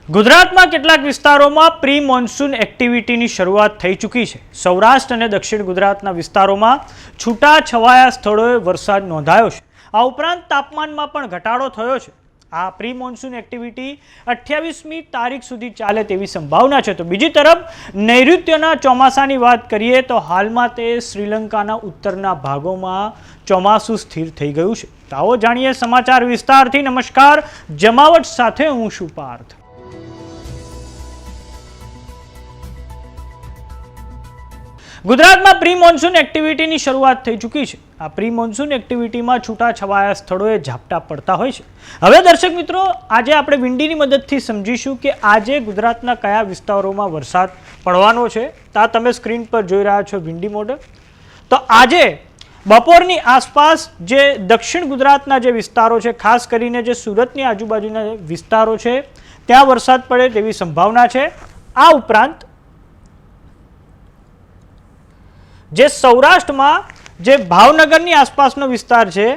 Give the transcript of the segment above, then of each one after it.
ગુજરાતમાં કેટલાક વિસ્તારોમાં પ્રી મોન્સૂન એક્ટિવિટીની શરૂઆત થઈ ચૂકી છે। સૌરાષ્ટ્ર અને દક્ષિણ ગુજરાતના વિસ્તારોમાં છૂટાછવાયા સ્થળોએ વરસાદ નોંધાયો છે। આ ઉપરાંત તાપમાનમાં પણ ઘટાડો થયો છે। આ પ્રી મોન્સૂન એક્ટિવિટી 28મી તારીખ સુધી ચાલે તેવી સંભાવના છે। તો બીજી તરફ નૈઋત્યના ચોમાસાની વાત કરીએ તો હાલમાં તે શ્રીલંકાના ઉત્તરના ભાગોમાં ચોમાસું સ્થિર થઈ ગયું છે। તો આવો જાણીએ સમાચાર વિસ્તારથી। નમસ્કાર, જમાવટ સાથે હું છું પાર્થ। ગુજરાતમાં પ્રી મોન્સૂન એક્ટિવિટીની શરૂઆત થઈ ચૂકી છે। આ પ્રી મોન્સૂન એક્ટિવિટીમાં છૂટાછવાયા સ્થળોએ ઝાપટા પડતા હોય છે। હવે દર્શક મિત્રો, આજે આપણે વિંડીની મદદથી સમજીશું કે આજે ગુજરાતના કયા વિસ્તારોમાં વરસાદ પડવાનો છે। તો આ તમે સ્ક્રીન પર જોઈ રહ્યા છો વિંડી મોડલ। તો આજે બપોરની આસપાસ જે દક્ષિણ ગુજરાતના જે વિસ્તારો છે, ખાસ કરીને જે સુરતની આજુબાજુના વિસ્તારો છે, ત્યાં વરસાદ પડે તેવી સંભાવના છે। આ ઉપરાંત જે સૌરાષ્ટ્રમાં જે ભાવનગરની આસપાસનો વિસ્તાર છે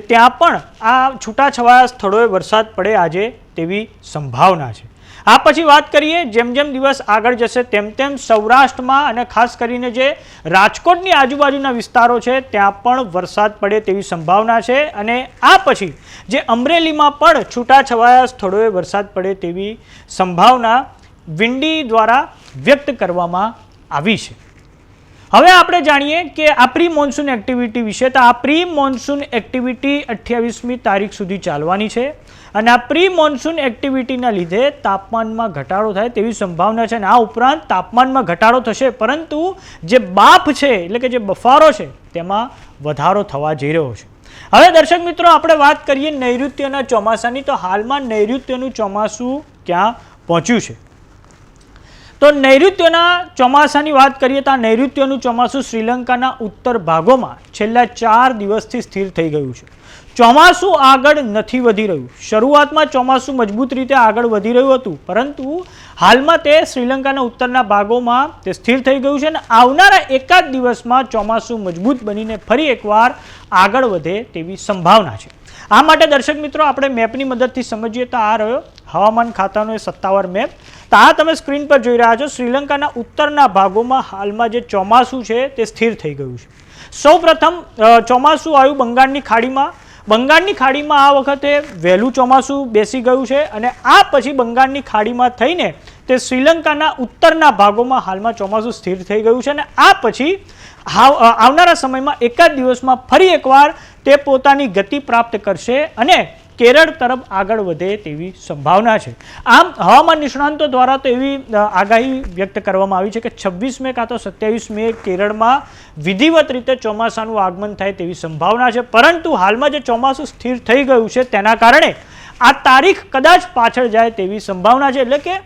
ત્યાં પણ આ છૂટાછવાયા સ્થળોએ વરસાદ પડે આજે તેવી સંભાવના છે। આ પછી વાત કરીએ, જેમ જેમ દિવસ આગળ જશે તેમ તેમ સૌરાષ્ટ્રમાં અને ખાસ કરીને જે રાજકોટની આજુબાજુના વિસ્તારો છે ત્યાં પણ વરસાદ પડે તેવી સંભાવના છે। અને આ પછી જે અમરેલીમાં પણ છૂટાછવાયા સ્થળોએ વરસાદ પડે તેવી સંભાવના વિંડી દ્વારા વ્યક્ત કરવામાં આવી છે। હવે આપણે જાણીએ કે આ પ્રી મોન્સૂન એક્ટિવિટી વિશે। તો આ પ્રી મોન્સૂન એક્ટિવિટી 28મી તારીખ સુધી ચાલવાની છે અને આ પ્રી મોન્સૂન એક્ટિવિટીના લીધે તાપમાનમાં ઘટાડો થાય તેવી સંભાવના છે। અને આ ઉપરાંત તાપમાનમાં ઘટાડો થશે, પરંતુ જે બાફ છે એટલે કે જે બફારો છે તેમાં વધારો થવા જઈ રહ્યો છે। હવે દર્શક મિત્રો, આપણે વાત કરીએ નૈઋત્યના ચોમાસાની। તો હાલમાં નૈઋત્યનું ચોમાસું ક્યાં પહોંચ્યું છે? તો નૈઋત્યના ચોમાસાની વાત કરીએ તો આ નૈઋત્યનું ચોમાસું શ્રીલંકાના ઉત્તર ભાગોમાં છેલ્લા 4 દિવસથી સ્થિર થઈ ગયું છે। ચોમાસું આગળ નથી વધી રહ્યું। શરૂઆતમાં ચોમાસું મજબૂત રીતે આગળ વધી રહ્યું હતું, પરંતુ હાલમાં તે શ્રીલંકાના ઉત્તરના ભાગોમાં તે સ્થિર થઈ ગયું છે અને આવનારા એકાદ દિવસમાં ચોમાસું મજબૂત બનીને ફરી એકવાર આગળ વધે તેવી સંભાવના છે। આ માટે દર્શક મિત્રો, આપણે મેપની મદદથી સમજીએ તો આ રહ્યો હવામાન ખાતાનો એ સત્તાવાર મેપ। તો આ તમે સ્ક્રીન પર જોઈ રહ્યા છો। શ્રીલંકાના ઉત્તરના ભાગોમાં હાલમાં જે ચોમાસું છે તે સ્થિર થઈ ગયું છે। સૌપ્રથમ ચોમાસું આવ્યું બંગાળની ખાડીમાં। બંગાળની ખાડીમાં આ વખતે વહેલું ચોમાસું બેસી ગયું છે અને આ પછી બંગાળની ખાડીમાં થઈને તે શ્રીલંકાના ઉત્તરના ભાગોમાં હાલમાં ચોમાસું સ્થિર થઈ ગયું છે અને આ પછી આવનારા સમયમાં એકાદ દિવસમાં ફરી એકવાર તે પોતાની ગતિ પ્રાપ્ત કરશે અને કેરળ તરફ આગળ વધે તેવી સંભાવના છે। આમ હવામાન નિષ્ણાંતો દ્વારા તો એવી આગાહી વ્યક્ત કરવામાં આવી છે કે 26 મે કાં તો 27 મે કેરળમાં વિધિવત રીતે ચોમાસાનું આગમન થાય તેવી સંભાવના છે। પરંતુ હાલમાં જે ચોમાસું સ્થિર થઈ ગયું છે તેના કારણે આ તારીખ કદાચ પાછળ જાય તેવી સંભાવના છે। એટલે કે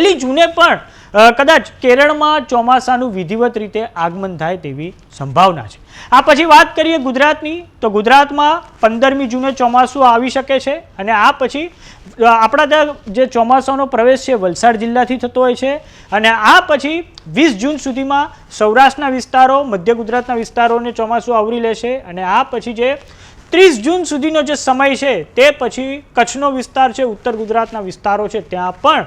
1 જૂને પણ કદાચ કેરળમાં ચોમાસાનું વિધિવત રીતે આગમન થાય તેવી સંભાવના છે। આ પછી વાત કરીએ ગુજરાતની, તો ગુજરાતમાં 15મી જૂને ચોમાસું આવી શકે છે અને આ પછી આપણા ત્યાં જે ચોમાસાનો પ્રવેશ છે વલસાડ જિલ્લાથી થતો હોય છે અને આ પછી 20 જૂન સુધીમાં સૌરાષ્ટ્રના વિસ્તારો, મધ્ય ગુજરાતના વિસ્તારોને ચોમાસું આવરી લેશે અને આ પછી જે 30 જૂન સુધીનો જે સમય છે તે પછી કચ્છનો વિસ્તાર છે, ઉત્તર ગુજરાતના વિસ્તારો છે, ત્યાં પણ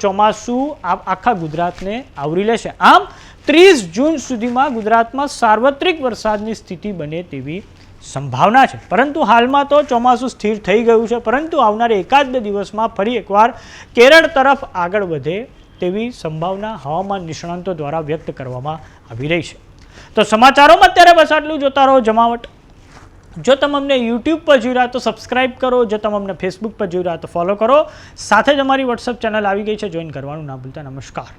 ચોમાસું આખા ગુજરાતને આવરી લેશે। આમ 30 જૂન સુધીમાં ગુજરાતમાં સાર્વત્રિક વરસાદની સ્થિતિ બને તેવી સંભાવના છે। પરંતુ હાલમાં તો ચોમાસું સ્થિર થઈ ગયું છે, પરંતુ આવનારા એકાદ બે દિવસમાં ફરી એકવાર કેરળ તરફ આગળ વધે તેવી સંભાવના હવામાન નિષ્ણાંતો દ્વારા વ્યક્ત કરવામાં આવી રહી છે। તો સમાચારોમાં અત્યારે બસ આટલું। જોતા રહો જમાવટ। જો તમે અમને યુટ્યુબ પર જોઈ રહ્યા તો સબસ્ક્રાઇબ કરો, જો તમે અમને ફેસબુક પર જોઈ રહ્યા તો ફોલો કરો, સાથે જ અમારી વોટ્સઅપ ચેનલ આવી ગઈ છે, જોઈન કરવાનું ના ભૂલતા। નમસ્કાર।